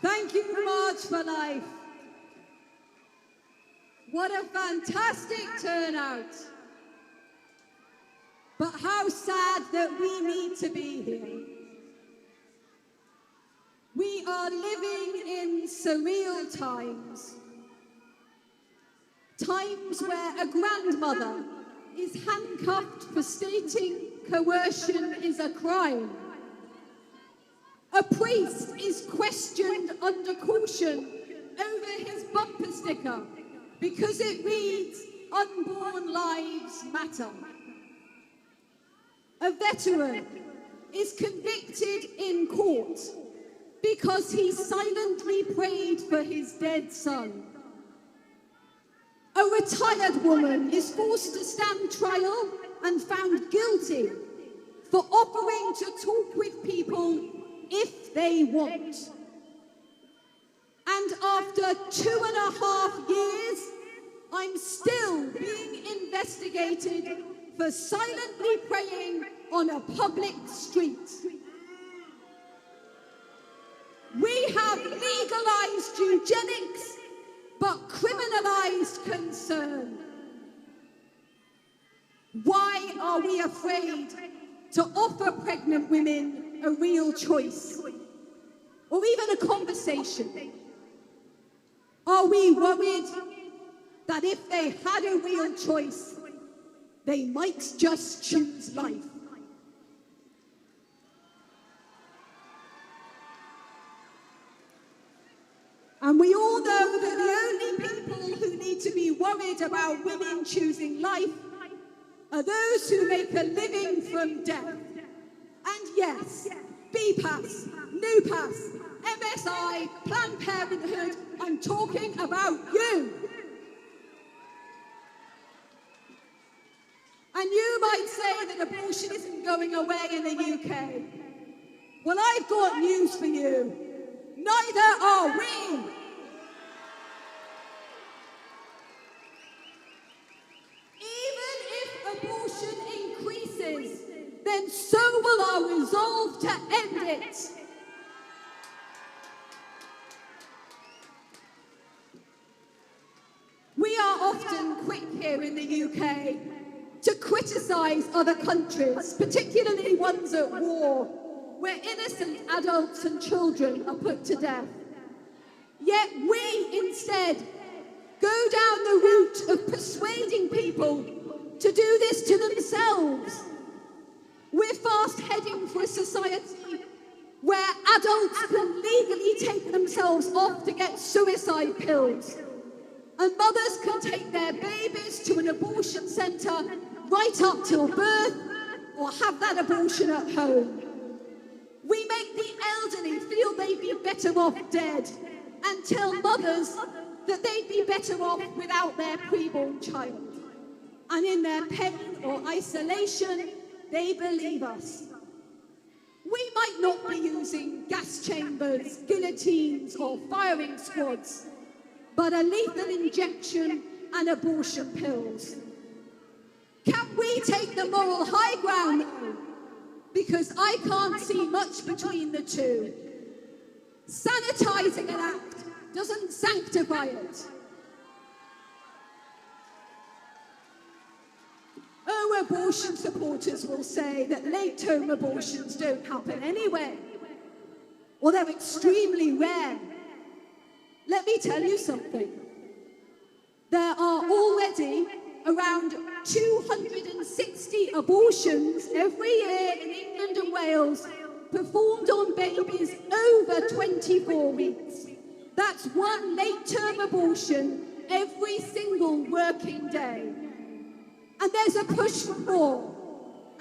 Thank you, March for Life. What a fantastic turnout. But how sad that we need to be here. We are living in surreal times. Times where a grandmother is handcuffed for stating coercion is a crime. A priest is questioned under caution over his bumper sticker because it reads, "Unborn lives matter." A veteran is convicted in court because he silently prayed for his dead son. A retired woman is forced to stand trial and found guilty for offering to talk with people if they want. And after 2.5 years, I'm still being investigated for silently praying on a public street. We have legalized eugenics, but criminalized concern. Why are we afraid to offer pregnant women a real choice, or even a conversation? Are we worried that if they had a real choice, they might just choose life? And we all know that the only people who need to be worried about women choosing life are those who make a living from death. And yes, BPAS, NUPAS, MSI, Planned Parenthood, I'm talking about you. And you might say that abortion isn't going away in the UK. Well, I've got news for you. Neither are we. Even if abortion increases, then so will our resolve to end it. We are often quick here in the UK to criticise other countries, particularly ones at war, where innocent adults and children are put to death. Yet we instead go down the route of persuading people to do this to themselves. We're fast heading for a society where adults can legally take themselves off to get suicide pills, and mothers can take their babies to an abortion centre right up till birth, or have that abortion at home. We make the elderly feel they'd be better off dead, and tell mothers that they'd be better off without their preborn child. And in their pain or isolation, they believe us. We might not be using gas chambers, guillotines, or firing squads, but a lethal injection and abortion pills. Can we take the moral high ground though? Because I can't see much between the two. Sanitizing an act doesn't sanctify it. Oh, abortion supporters will say that late-term abortions don't happen anyway, or they're extremely rare. Let me tell you something. There are already around 260 abortions every year in England and Wales performed on babies over 24 weeks. That's one late-term abortion every single working day. And there's a push for more,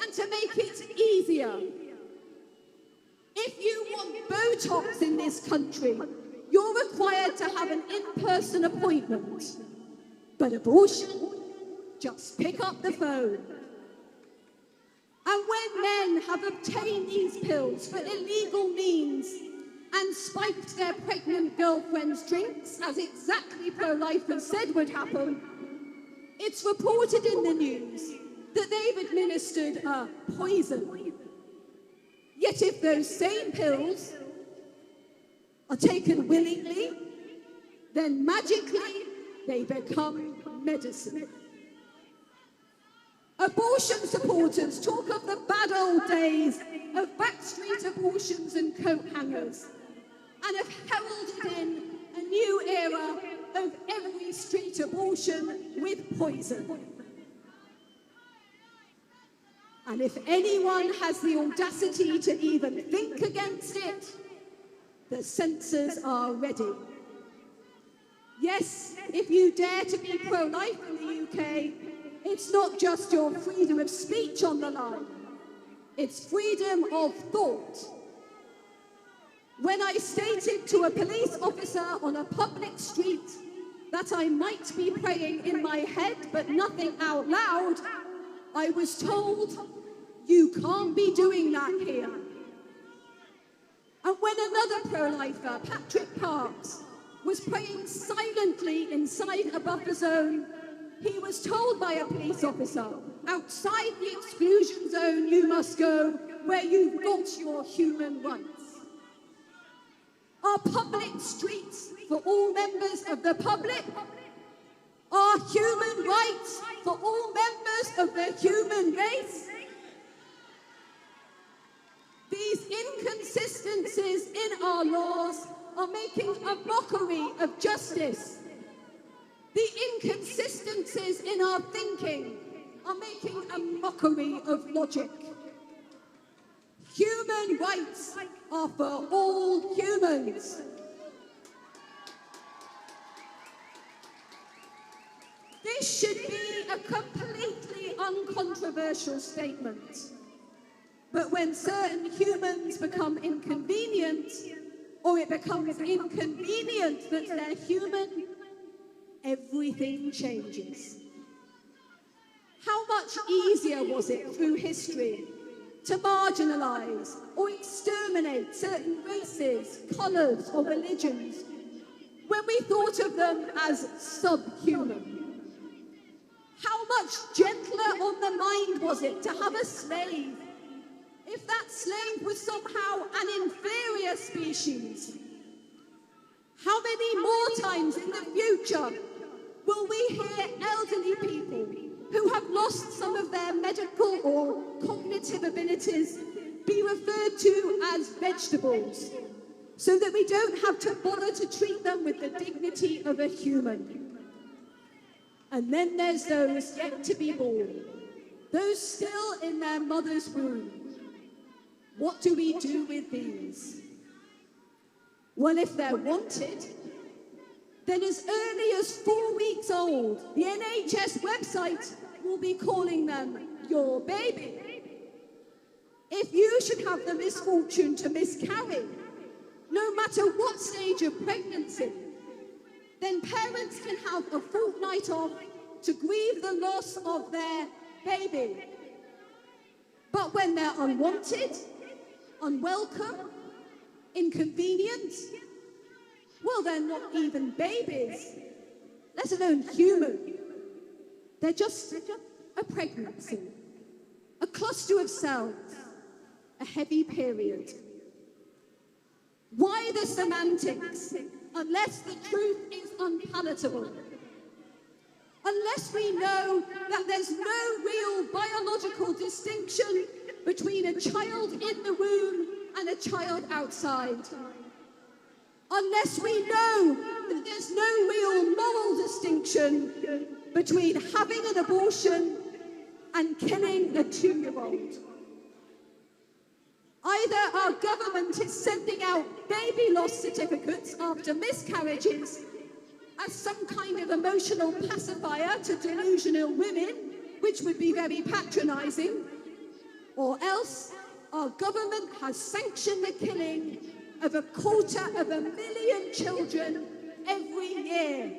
and to make it easier. If you want Botox in this country, you're required to have an in-person appointment. But abortion, just pick up the phone. And when men have obtained these pills for illegal means and spiked their pregnant girlfriends' drinks, as exactly pro-lifers said would happen, it's reported in the news that they've administered a poison. Yet if those same pills are taken willingly, then magically they become medicine. Abortion supporters talk of the bad old days of backstreet abortions and coat hangers, and have heralded in a new era of every street abortion with poison. And if anyone has the audacity to even think against it, the censors are ready. Yes, if you dare to be pro-life in the UK, it's not just your freedom of speech on the line, it's freedom of thought. When I stated to a police officer on a public street that I might be praying in my head but nothing out loud, I was told, "You can't be doing that here." And when another pro-lifer, Patrick Parks, was praying silently inside a buffer zone, he was told by a police officer, "Outside the exclusion zone you must go, where you've got your human rights." Are public streets for all members of the public? Are human rights for all members of the human race? These inconsistencies in our laws are making a mockery of justice. The inconsistencies in our thinking are making a mockery of logic. Human rights are for all humans. This should be a completely uncontroversial statement. But when certain humans become inconvenient, or it becomes inconvenient that they're human, everything changes. How much easier was it through history to marginalize or exterminate certain races, colors, or religions when we thought of them as subhuman? How much gentler on the mind was it to have a slave if that slave was somehow an inferior species? How many more times in the future will we hear elderly people who have lost some of their medical or cognitive abilities be referred to as vegetables, so that we don't have to bother to treat them with the dignity of a human? And then there's those yet to be born, those still in their mother's womb. What do we do with these? Well, if they're wanted, then as early as 4 weeks old, the NHS website will be calling them your baby. If you should have the misfortune to miscarry, no matter what stage of pregnancy, then parents can have a fortnight off to grieve the loss of their baby. But when they're unwanted, unwelcome, inconvenient, well, they're not even babies, let alone human. They're just a pregnancy, a cluster of cells, a heavy period. Why the semantics, unless the truth is unpalatable? Unless we know that there's no real biological distinction between a child in the womb and a child outside. Unless we know that there's no real moral distinction between having an abortion and killing a 2-year-old. Either our government is sending out baby loss certificates after miscarriages as some kind of emotional pacifier to delusional women, which would be very patronising, or else our government has sanctioned the killing of 250,000 children every year.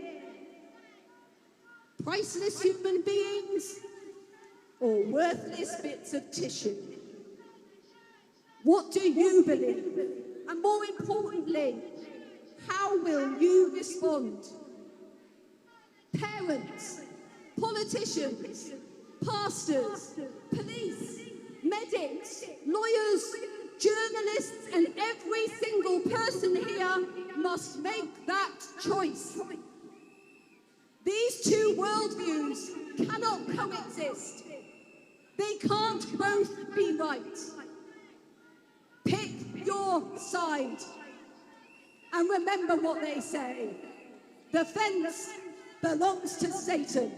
Priceless human beings or worthless bits of tissue? What do you believe? And more importantly, how will you respond? Parents, politicians, pastors, police, medics, lawyers, Journalists and every single person here must make that choice. These two worldviews cannot coexist. They can't both be right. Pick your side. And remember what they say. The fence belongs to Satan.